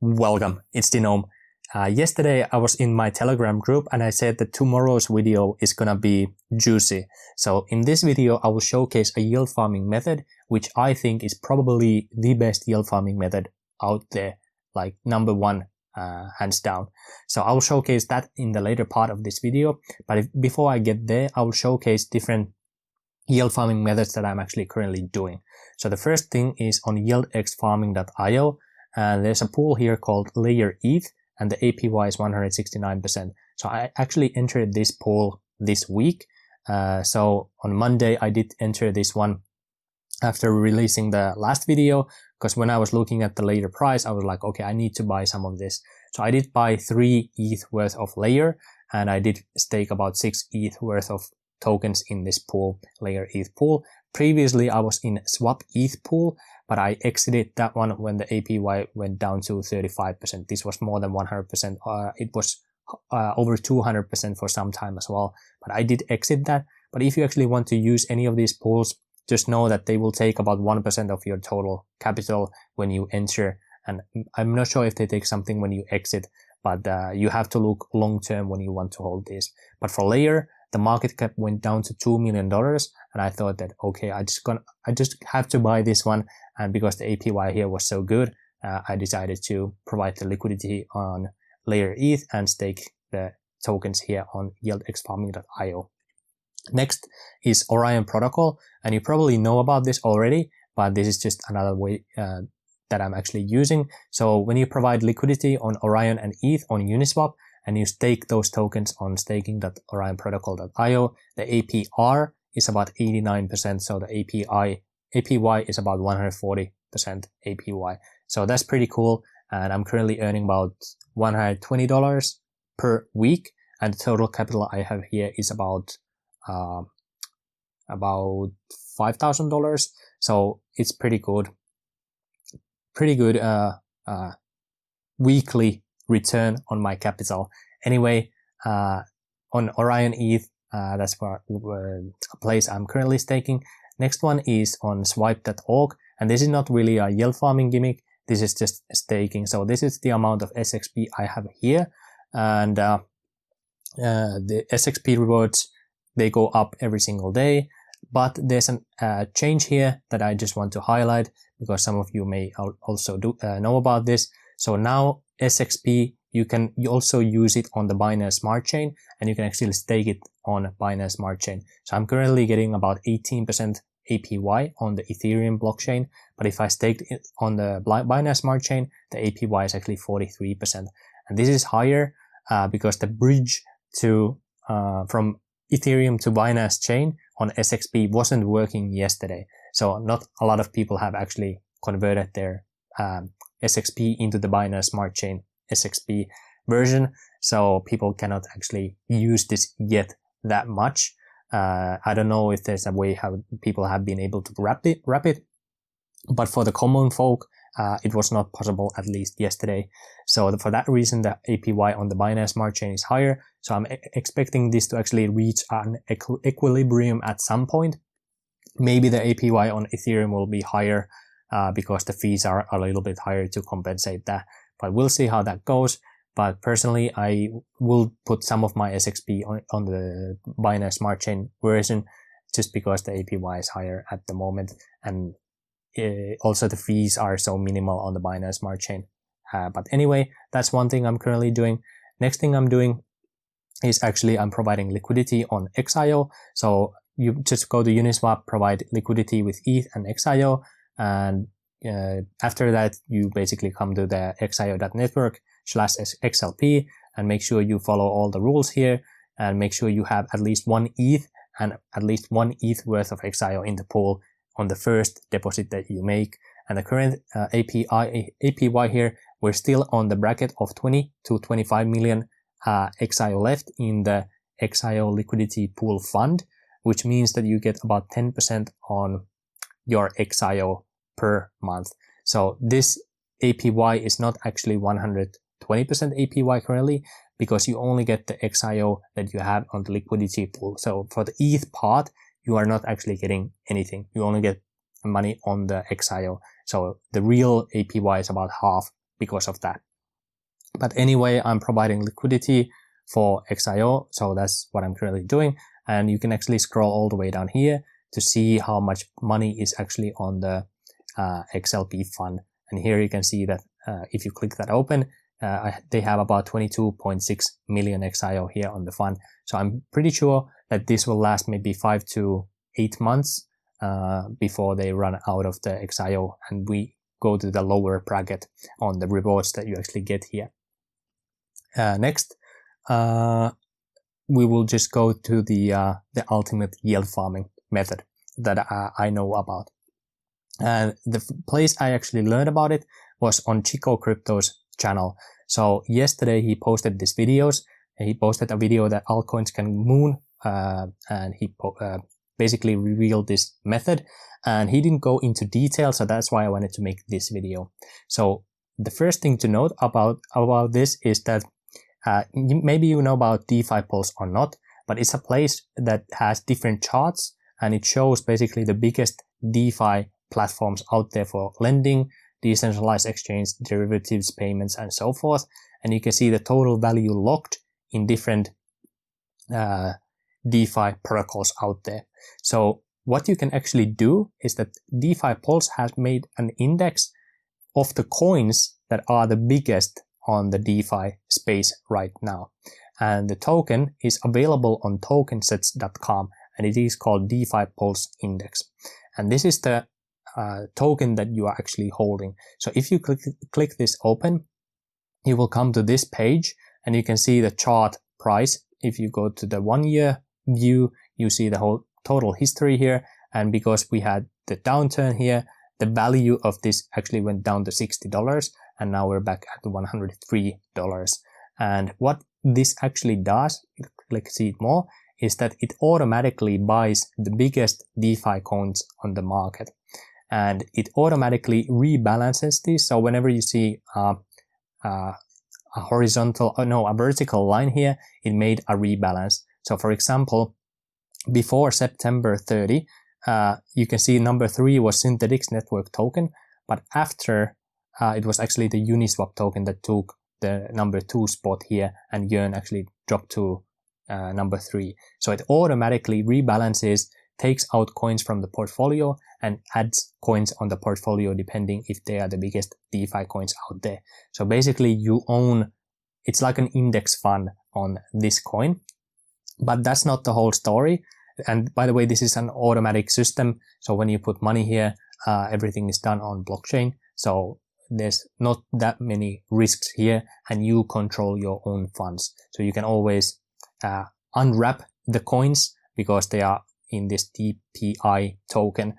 Welcome, it's denome. Yesterday I was in my Telegram group and I said that tomorrow's video is gonna be juicy. So in this video I will showcase a yield farming method which I think is probably the best yield farming method out there, like number one, hands down. So I will showcase that in the later part of this video, but before I get there I will showcase different yield farming methods that I'm actually currently doing. So the first thing is on yieldxfarming.io. And there's a pool here called Layer ETH and the APY is 169%. So I actually entered this pool this week. So on Monday I did enter this one after releasing the last video, because when I was looking at the later price I was like, okay, I need to buy some of this. So I did buy 3 ETH worth of Layer and I did stake about 6 ETH worth of tokens in this pool, Layer ETH pool. Previously I was in Swap ETH pool, but I exited that one when the APY went down to 35%. This was more than 100%. It was over 200% for some time as well, but I did exit that. But if you actually want to use any of these pools, just know that they will take about 1% of your total capital when you enter. And I'm not sure if they take something when you exit, but you have to look long term when you want to hold this. But for Layer, the market cap went down to $2 million, and I thought that, okay, I just have to buy this one. And because the APY here was so good, I decided to provide the liquidity on Layer ETH and stake the tokens here on yieldxfarming.io. Next is Orion protocol, and you probably know about this already, but this is just another way that I'm actually using. So when you provide liquidity on Orion and ETH on Uniswap, and you stake those tokens on staking.orionprotocol.io, the APR is about 89%, so the APY is about 140% APY. So that's pretty cool, and I'm currently earning about $120 per week, and the total capital I have here is about $5,000. So it's pretty good weekly return on my capital. Anyway, on Orion ETH, that's a place I'm currently staking. Next one is on swipe.org, and this is not really a yield farming gimmick. This is just staking. So this is the amount of SXP I have here, and the SXP rewards, they go up every single day. But there's a change here that I just want to highlight because some of you may also know about this. So now SXP, you also use it on the Binance Smart Chain, and you can actually stake it on Binance Smart Chain. So I'm currently getting about 18% APY on the Ethereum blockchain, but if I staked it on the Binance Smart Chain, the APY is actually 43%. And this is higher because the bridge to from Ethereum to Binance Chain on SXP wasn't working yesterday. So not a lot of people have actually converted their SXP into the Binance Smart Chain SXP version, so people cannot actually use this yet that much. I don't know if there's a way how people have been able to wrap it, but for the common folk, it was not possible, at least yesterday. So for that reason, the APY on the Binance Smart Chain is higher. So I'm expecting this to actually reach an equilibrium at some point. Maybe the APY on Ethereum will be higher because the fees are a little bit higher to compensate that. But we'll see how that goes. But personally, I will put some of my SXP on the Binance Smart Chain version just because the APY is higher at the moment. And also the fees are so minimal on the Binance Smart Chain. But anyway, that's one thing I'm currently doing. Next thing I'm doing is actually I'm providing liquidity on XIO. So you just go to Uniswap, provide liquidity with ETH and XIO, and after that you basically come to the xio.network/XLP and make sure you follow all the rules here and make sure you have at least 1 ETH and at least 1 ETH worth of XIO in the pool on the first deposit that you make. And the current APY here, we're still on the bracket of 20 to 25 million XIO left in the XIO liquidity pool fund, which means that you get about 10% on your XIO per month. So this APY is not actually 120% APY currently because you only get the XIO that you have on the liquidity pool. So for the ETH part, you are not actually getting anything. You only get money on the XIO. So the real APY is about half because of that. But anyway, I'm providing liquidity for XIO, so that's what I'm currently doing. And you can actually scroll all the way down here to see how much money is actually on the XLP fund. And here you can see that if you click that open, they have about 22.6 million XIO here on the fund. So I'm pretty sure that this will last maybe 5 to 8 months before they run out of the XIO and we go to the lower bracket on the rewards that you actually get here. Next, we will just go to the ultimate yield farming method that I know about. And the place I actually learned about it was on Chico Crypto's channel. So yesterday he posted these videos. He posted a video that altcoins can moon, and he basically revealed this method. And he didn't go into detail, so that's why I wanted to make this video. So the first thing to note about this is that maybe you know about DeFi Pulse or not, but it's a place that has different charts, and it shows basically the biggest DeFi platforms out there for lending, decentralized exchange, derivatives, payments, and so forth. And you can see the total value locked in different DeFi protocols out there. So what you can actually do is that DeFi Pulse has made an index of the coins that are the biggest on the DeFi space right now. And the token is available on tokensets.com, and it is called DeFi Pulse Index. And this is the token that you are actually holding. So if you click this open, you will come to this page and you can see the chart price. If you go to the 1 year view, you see the whole total history here. And because we had the downturn here, the value of this actually went down to $60, and now we're back at $103. And what this actually does, click see it more, is that it automatically buys the biggest DeFi coins on the market. And it automatically rebalances this. So whenever you see a vertical line here, it made a rebalance. So for example, before September 30, you can see number 3 was Synthetics Network token, but after it was actually the Uniswap token that took the number 2 spot here, and Yearn actually dropped to number 3. So it automatically rebalances, takes out coins from the portfolio and adds coins on the portfolio depending if they are the biggest DeFi coins out there. So basically you own, it's like an index fund on this coin, but that's not the whole story. And by the way, this is an automatic system. So when you put money here, everything is done on blockchain. So there's not that many risks here, and you control your own funds. So you can always unwrap the coins because they are in this DPI token.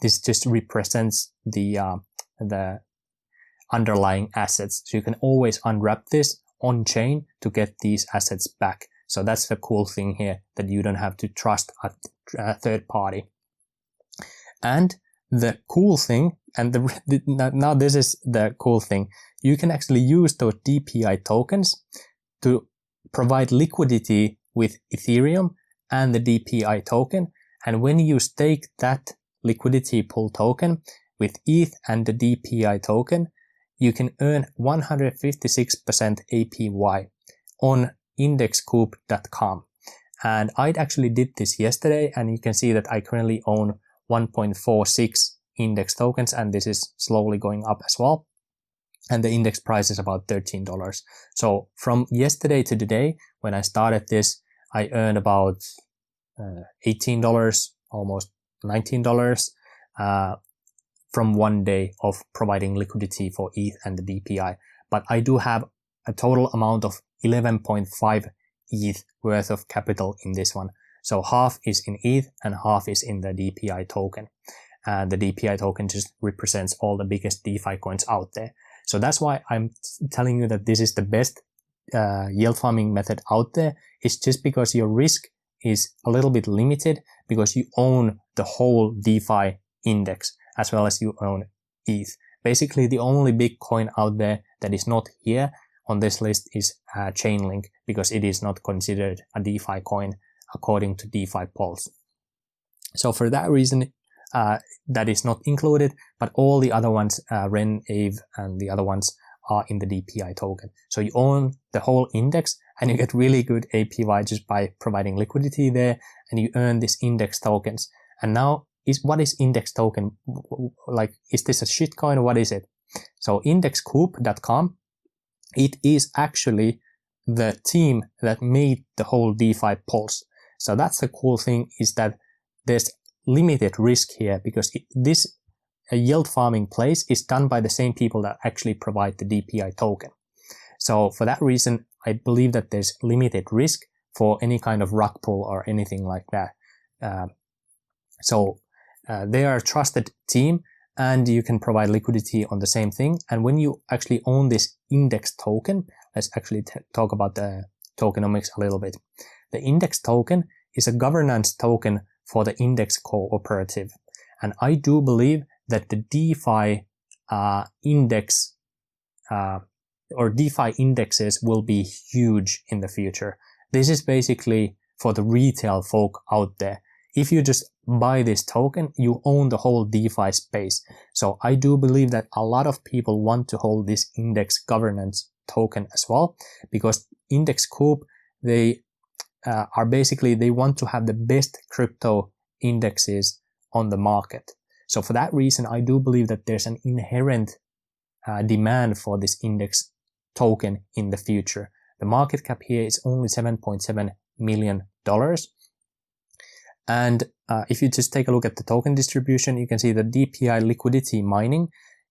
This just represents the underlying assets. So you can always unwrap this on chain to get these assets back. So that's the cool thing here, that you don't have to trust a third party. And the cool thing, and now this is the cool thing, you can actually use those DPI tokens to provide liquidity with Ethereum and the DPI token. And when you stake that liquidity pool token with ETH and the DPI token, you can earn 156% APY on indexcoup.com. And I actually did this yesterday, and you can see that I currently own 1.46 index tokens, and this is slowly going up as well. And the index price is about $13. So from yesterday to today, when I started this, I earned about $18, almost $19 from 1 day of providing liquidity for ETH and the DPI. But I do have a total amount of 11.5 ETH worth of capital in this one. So half is in ETH and half is in the DPI token. And the DPI token just represents all the biggest DeFi coins out there. So that's why I'm telling you that this is the best yield farming method out there. It's just because your risk is a little bit limited because you own the whole DeFi index as well as you own ETH. Basically, the only big coin out there that is not here on this list is Chainlink, because it is not considered a DeFi coin according to DeFi Pulse. So for that reason, that is not included, but all the other ones, Ren, Aave, and the other ones are in the DPI token. So you own the whole index and you get really good APY just by providing liquidity there, and you earn these index tokens. And now, what is index token? Like, is this a shitcoin or what is it? So indexcoup.com, it is actually the team that made the whole DeFi Pulse. So that's the cool thing, is that there's limited risk here, because this yield farming place is done by the same people that actually provide the DPI token. So for that reason, I believe that there's limited risk for any kind of rug pull or anything like that. They are a trusted team, and you can provide liquidity on the same thing. And when you actually own this index token, let's actually talk about the tokenomics a little bit. The index token is a governance token for the index cooperative. And I do believe that the DeFi index or DeFi indexes will be huge in the future. This is basically for the retail folk out there. If you just buy this token, you own the whole DeFi space. So I do believe that a lot of people want to hold this index governance token as well, because Index Coup, they they want to have the best crypto indexes on the market. So for that reason, I do believe that there's an inherent demand for this index token in the future. The market cap here is only $7.7 million. And if you just take a look at the token distribution, you can see that DPI liquidity mining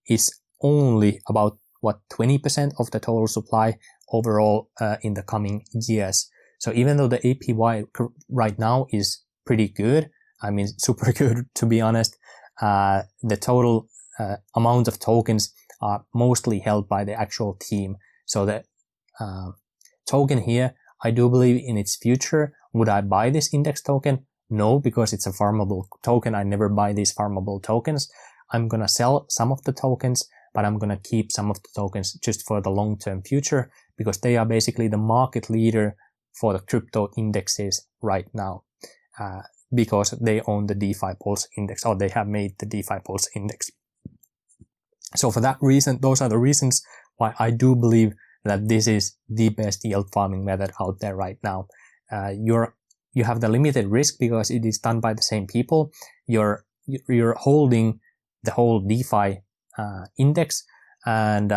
is only about 20% of the total supply overall in the coming years. So even though the APY right now is pretty good, I mean super good to be honest, the total amount of tokens are mostly held by the actual team. So the token here, I do believe in its future. Would I buy this index token? No, because it's a farmable token. I never buy these farmable tokens. I'm going to sell some of the tokens, but I'm going to keep some of the tokens just for the long-term future, because they are basically the market leader for the crypto indexes right now, because they own the DeFi Pulse index, or they have made the DeFi Pulse index. So for that reason, those are the reasons why I do believe that this is the best yield farming method out there right now. You have the limited risk because it is done by the same people. You're holding the whole DeFi index, and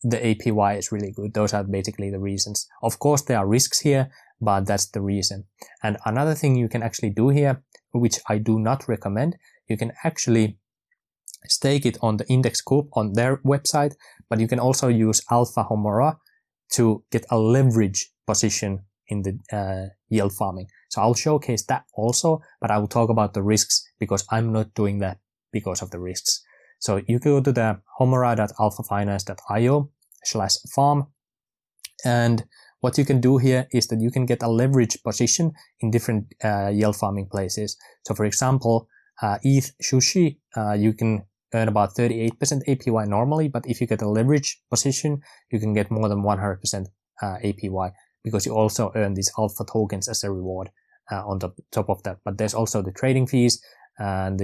the APY is really good. Those are basically the reasons. Of course, there are risks here, but that's the reason. And another thing you can actually do here, which I do not recommend, you can actually stake it on the Index Coup on their website, but you can also use Alpha Homora to get a leverage position in the yield farming. So I'll showcase that also, but I will talk about the risks because I'm not doing that because of the risks. So you go to the homora.alphafinance.io/farm, and what you can do here is that you can get a leverage position in different yield farming places. So for example, ETH Sushi, you can earn about 38% APY normally, but if you get a leverage position, you can get more than 100% APY, because you also earn these alpha tokens as a reward on the top of that. But there's also the trading fees and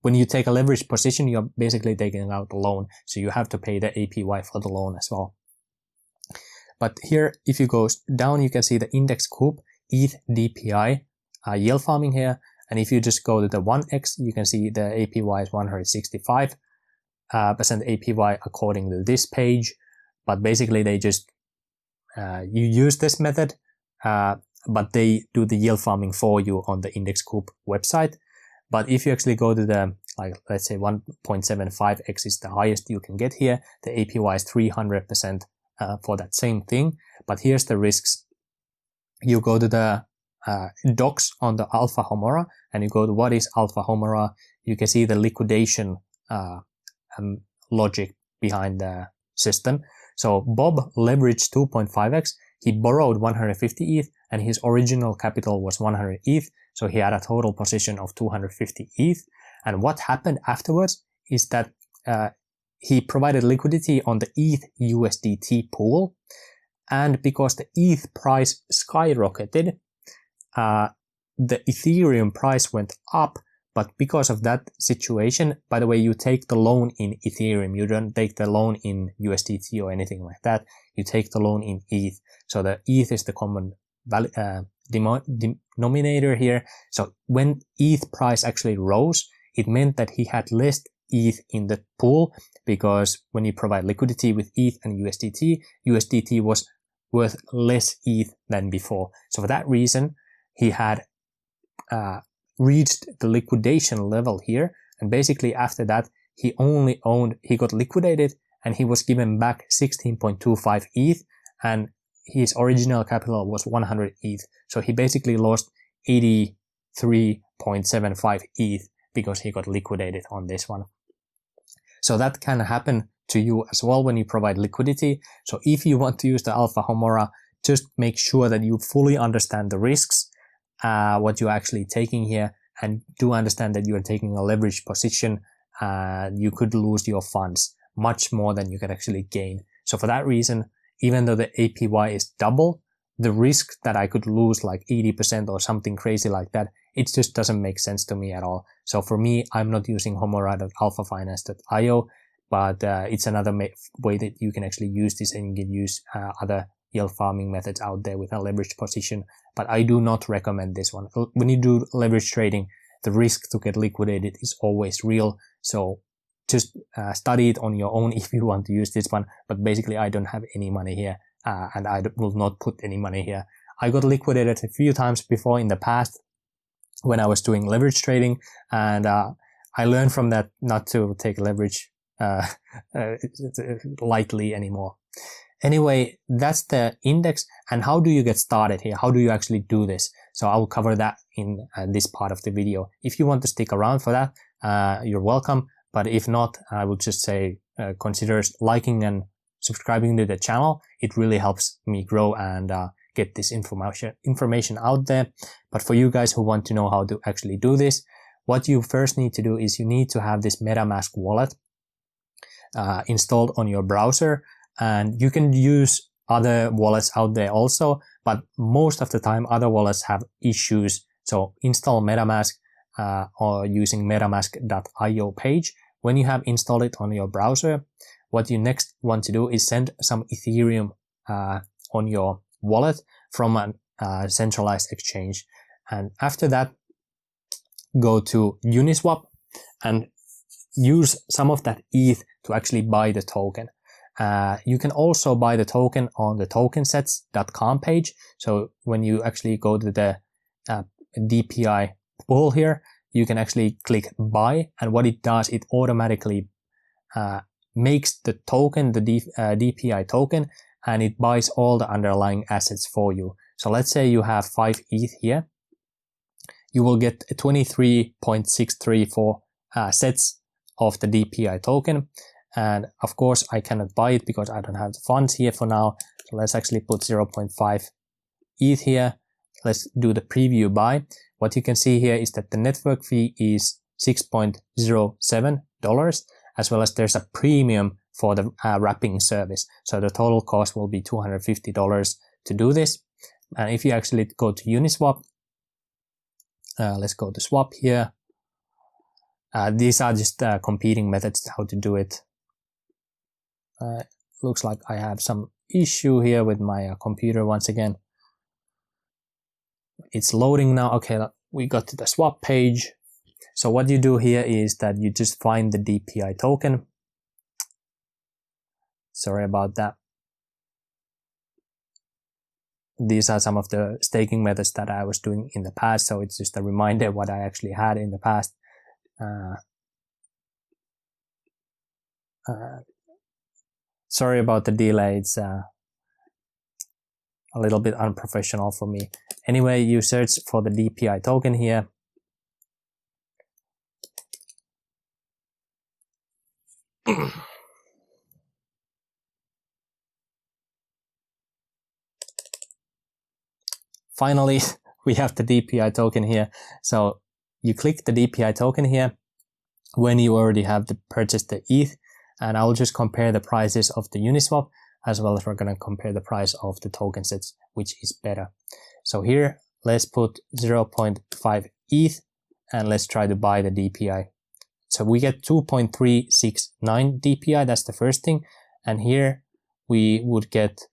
when you take a leverage position, you're basically taking out a loan, so you have to pay the APY for the loan as well. But here, if you go down, you can see the Index Coup ETH DPI yield farming here. And if you just go to the 1x, you can see the APY is 165% APY according to this page. But basically, they just you use this method, but they do the yield farming for you on the Index Coup website. But if you actually go to the, let's say 1.75x is the highest you can get here, the APY is 300% for that same thing. But here's the risks. You go to the docs on the Alpha Homora, and you go to what is Alpha Homora. You can see the liquidation logic behind the system. So Bob leveraged 2.5x. He borrowed 150 ETH, and his original capital was 100 ETH. So he had a total position of 250 ETH. And what happened afterwards is that he provided liquidity on the ETH USDT pool. And because the ETH price skyrocketed, the Ethereum price went up, But because of that situation, by the way, you take the loan in Ethereum. You don't take the loan in USDT or anything like that. You take the loan in ETH. So the ETH is the common denominator here. So when ETH price actually rose, it meant that he had less ETH in the pool, because when you provide liquidity with ETH and USDT was worth less ETH than before. So for that reason, he had reached the liquidation level here. And basically after that, he got liquidated and he was given back 16.25 ETH, and his original capital was 100 ETH. So he basically lost 83.75 ETH because he got liquidated on this one. So that can happen to you as well when you provide liquidity. So if you want to use the Alpha Homora, just make sure that you fully understand the risks, what you're actually taking here, and do understand that you are taking a leveraged position. You could lose your funds much more than you can actually gain. So for that reason, even though the APY is double, the risk that I could lose like 80% or something crazy like that, it just doesn't make sense to me at all. So for me, I'm not using Homora.alphafinance.io, but it's another way that you can actually use this, and you can use other yield farming methods out there with a leveraged position. But I do not recommend this one. When you do leverage trading, the risk to get liquidated is always real. So just study it on your own if you want to use this one. But basically, I don't have any money here, and I will not put any money here. I got liquidated a few times before in the past when I was doing leverage trading, and I learned from that not to take leverage lightly anymore. Anyway, that's the index. And how do you get started here? How do you actually do this? So I will cover that in this part of the video. If you want to stick around for that, you're welcome. But if not, I will just say consider liking and subscribing to the channel. It really helps me grow and get this information out there. But for you guys who want to know how to actually do this, what you first need to do is you need to have this MetaMask wallet installed on your browser. And you can use other wallets out there also, but most of the time other wallets have issues. So install MetaMask or using metamask.io page. When you have installed it on your browser, what you next want to do is send some Ethereum on your wallet from a centralized exchange. And after that, go to Uniswap and use some of that ETH to actually buy the token. You can also buy the token on the tokensets.com page. So when you actually go to the DPI pool here, you can actually click buy, and what it does, it automatically makes the token, the DPI token, and it buys all the underlying assets for you. So let's say you have 5 ETH here. You will get 23.634 sets of the DPI token. And of course, I cannot buy it because I don't have the funds here for now. So let's actually put 0.5 ETH here. Let's do the preview buy. What you can see here is that the network fee is $6.07, as well as there's a premium for the wrapping service. So the total cost will be $250 to do this. And if you actually go to Uniswap, let's go to swap here. These are just competing methods how to do it. Looks like I have some issue here with my computer once again. It's loading now. Okay, we got to the swap page. So what you do here is that you just find the DPI token. Sorry about that. These are some of the staking methods that I was doing in the past. So it's just a reminder what I actually had in the past. Sorry about the delay. It's a little bit unprofessional for me. Anyway, you search for the DPI token here. Finally, we have the DPI token here. So you click the DPI token here when you already have purchased the ETH. And I'll just compare the prices of the Uniswap, as well as we're going to compare the price of the token sets, which is better. So here, let's put 0.5 ETH and let's try to buy the DPI. So we get 2.369 DPI, that's the first thing. And here we would get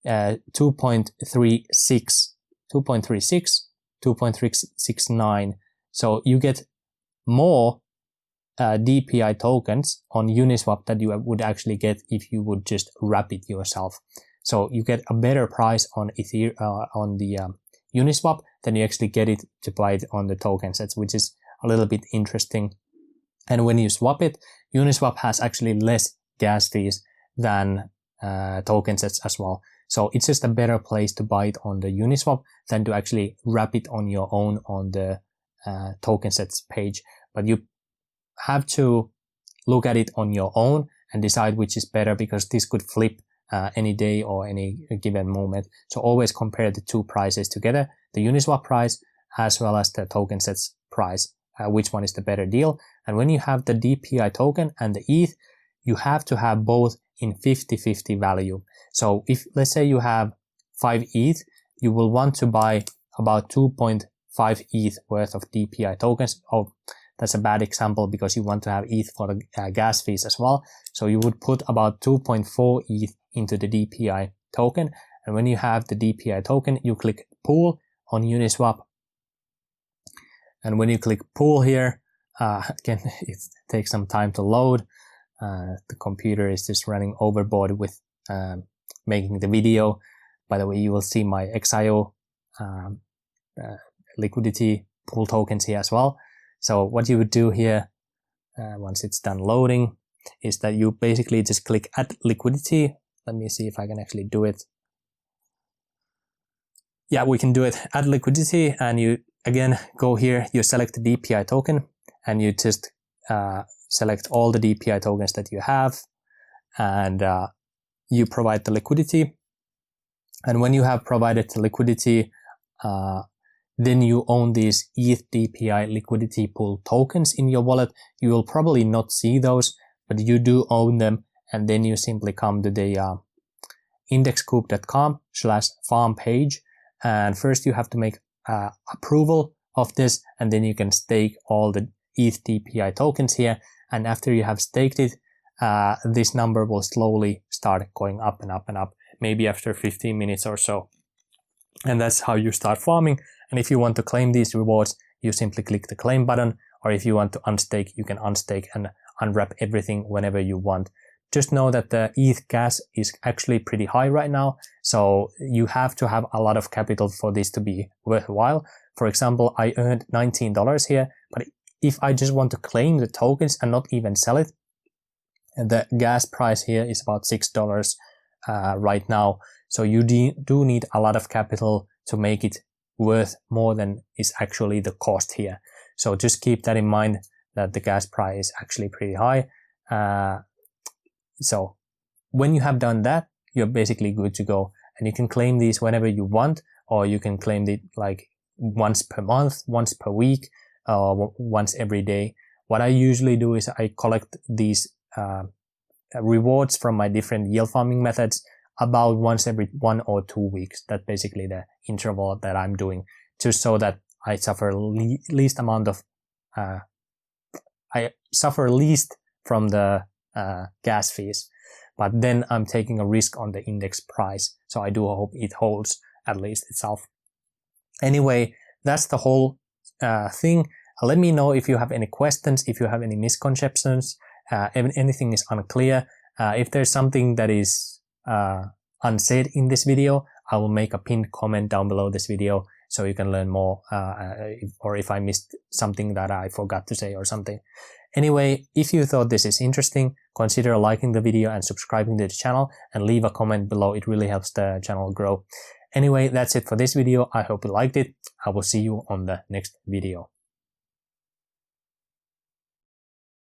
2.36, 2.369. So you get more DPI tokens on Uniswap that you would actually get if you would just wrap it yourself. So you get a better price on Uniswap than you actually get it to buy it on the token sets, which is a little bit interesting. And when you swap it, Uniswap has actually less gas fees than token sets as well. So it's just a better place to buy it on the Uniswap than to actually wrap it on your own on the token sets page. But you have to look at it on your own and decide which is better, because this could flip any day or any given moment. So always compare the two prices together, the Uniswap price as well as the token sets price, which one is the better deal. And when you have the DPI token and the ETH, you have to have both in 50-50 value. So if, let's say you have 5 ETH, you will want to buy about 2.5 ETH worth of DPI tokens. Oh, that's a bad example because you want to have ETH for the gas fees as well. So you would put about 2.4 ETH into the DPI token. And when you have the DPI token, you click pool on Uniswap. And when you click pool here, again, it takes some time to load. The computer is just running overboard with making the video. By the way, you will see my XIO liquidity pool tokens here as well. So what you would do here, once it's done loading, is that you basically just click add liquidity. Let me see if I can actually do it. Yeah, we can do it. Add liquidity, and you again go here, you select the DPI token, and you just select all the DPI tokens that you have, and you provide the liquidity. And when you have provided the liquidity, then you own these ETH DPI liquidity pool tokens in your wallet. You will probably not see those, but you do own them. And then you simply come to the indexcoop.com/farm page. And first you have to make approval of this, and then you can stake all the ETH DPI tokens here. And after you have staked it, this number will slowly start going up and up and up, maybe after 15 minutes or so. And that's how you start farming. And if you want to claim these rewards, you simply click the claim button, or if you want to unstake, you can unstake and unwrap everything whenever you want. Just know that the ETH gas is actually pretty high right now, so you have to have a lot of capital for this to be worthwhile. For example, I earned $19 here, but if I just want to claim the tokens and not even sell it, the gas price here is about $6 right now. So you do need a lot of capital to make it worth more than is actually the cost here. So just keep that in mind, that the gas price is actually pretty high. So when you have done that, you're basically good to go, and you can claim these whenever you want, or you can claim it like once per month, once per week, or once every day. What I usually do is I collect these rewards from my different yield farming methods about once every 1 or 2 weeks. That's basically the interval that I'm doing, just so that I suffer least amount of I suffer least from the gas fees, but then I'm taking a risk on the index price. So I do hope it holds at least itself. Anyway, that's the whole thing. Let me know if you have any questions, if you have any misconceptions, if anything is unclear. If there's something that is unsaid in this video, I will make a pinned comment down below this video so you can learn more, or if I missed something that I forgot to say or something. Anyway, if you thought this is interesting, consider liking the video and subscribing to the channel, and leave a comment below. It really helps the channel grow. Anyway, that's it for this video. I hope you liked it. I will see you on the next video.